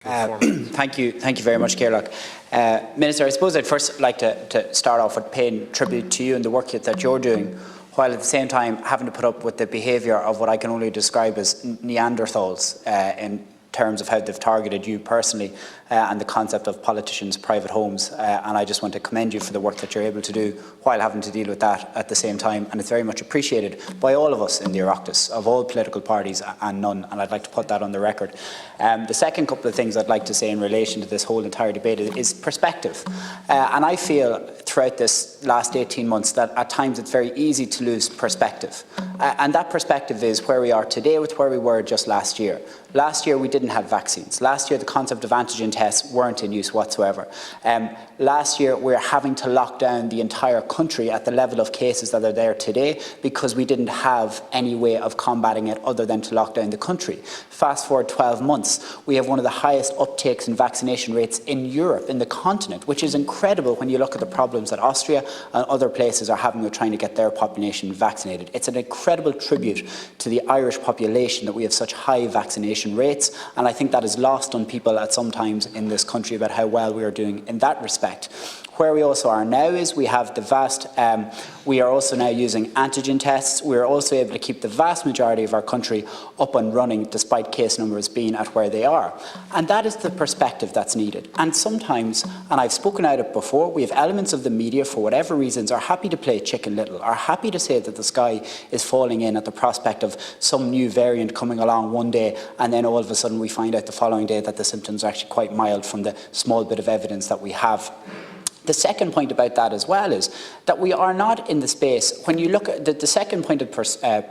Thank you very much, Ciarán. Minister, I suppose I'd first like to start off with paying tribute to you and the work that you're doing, while at the same time having to put up with the behaviour of what I can only describe as Neanderthals in terms of how they've targeted you personally and the concept of politicians' private homes. And I just want to commend you for the work that you're able to do while having to deal with that at the same time. And it's very much appreciated by all of us in the Oireachtas, of all political parties and none. And I'd like to put that on the record. The second couple of things I'd like to say in relation to this whole entire debate is perspective. And I feel throughout this last 18 months that at times it's very easy to lose perspective. And that perspective is where we are today with where we were just last year. Last year we didn't have vaccines. Last year the concept of antigen tests weren't in use whatsoever. Last year we're having to lock down the entire country at the level of cases that are there today because we didn't have any way of combating it other than to lock down the country. Fast forward 12 months, we have one of the highest uptakes in vaccination rates in Europe, in the continent, which is incredible when you look at the problems that Austria and other places are having with trying to get their population vaccinated. It's an incredible tribute to the Irish population that we have such high vaccination rates, and I think that is lost on people at some times in this country about how well we are doing in that respect. Where we also are now is we have the vast, we are also now using antigen tests. We are also able to keep the vast majority of our country up and running despite case numbers being at where they are. And that is the perspective that's needed. And sometimes, and I've spoken out it before, we have elements of the media, for whatever reasons, are happy to play Chicken Little, are happy to say that the sky is falling in at the prospect of some new variant coming along one day, and then all of a sudden we find out the following day that the symptoms are actually quite mild from the small bit of evidence that we have. The second point about that as well is that we are not in the space, when you look at the second point of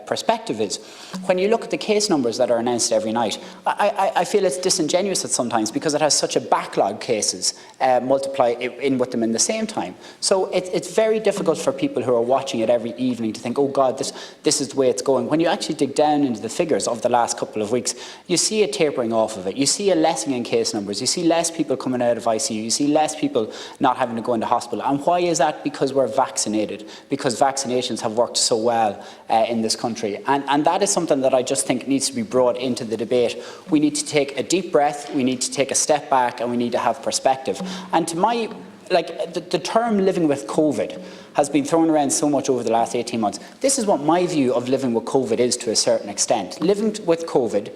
perspective is, when you look at the case numbers that are announced every night, I feel it's disingenuous at sometimes because it has such a backlog cases multiply in with them in the same time. So it's very difficult for people who are watching it every evening to think, oh God, this is the way it's going. When you actually dig down into the figures of the last couple of weeks, you see a tapering off of it. You see a lessening in case numbers. You see less people coming out of ICU. You see less people not having to go into hospital. And why is that? Because we're vaccinated, because vaccinations have worked so well in this country. And that is something that I just think needs to be brought into the debate. We need to take a deep breath, we need to take a step back, and we need to have perspective. And to my, the term living with COVID has been thrown around so much over the last 18 months. This is what my view of living with COVID is to a certain extent. Living with COVID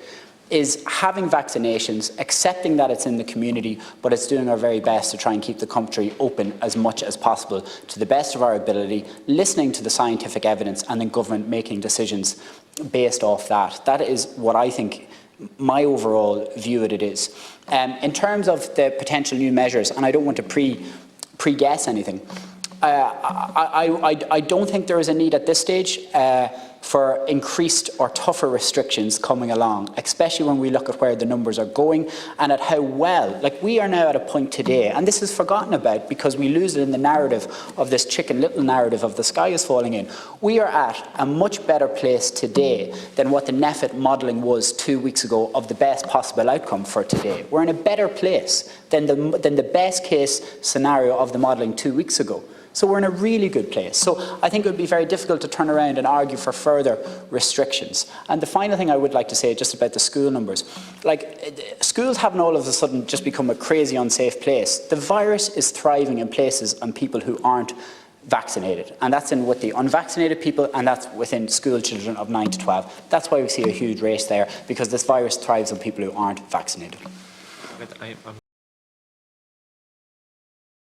is having vaccinations, accepting that it's in the community, but it's doing our very best to try and keep the country open as much as possible to the best of our ability, listening to the scientific evidence, and then government making decisions based off that. That is what I think my overall view of it is. In terms of the potential new measures, and I don't want to pre-guess anything, I don't think there is a need at this stage for increased or tougher restrictions coming along, especially when we look at where the numbers are going and at how well, we are now at a point today, and this is forgotten about because we lose it in the narrative of this Chicken Little narrative of the sky is falling in. We are at a much better place today than what the NEFIT modelling was 2 weeks ago of the best possible outcome for today. We're in a better place than the best case scenario of the modelling 2 weeks ago. So we're in a really good place. So I think it would be very difficult to turn around and argue for further restrictions. And the final thing I would like to say just about the school numbers, schools haven't all of a sudden just become a crazy unsafe place. The virus is thriving in places and people who aren't vaccinated, and that's with the unvaccinated people, and that's within school children of 9 to 12. That's why we see a huge race there, because this virus thrives on people who aren't vaccinated.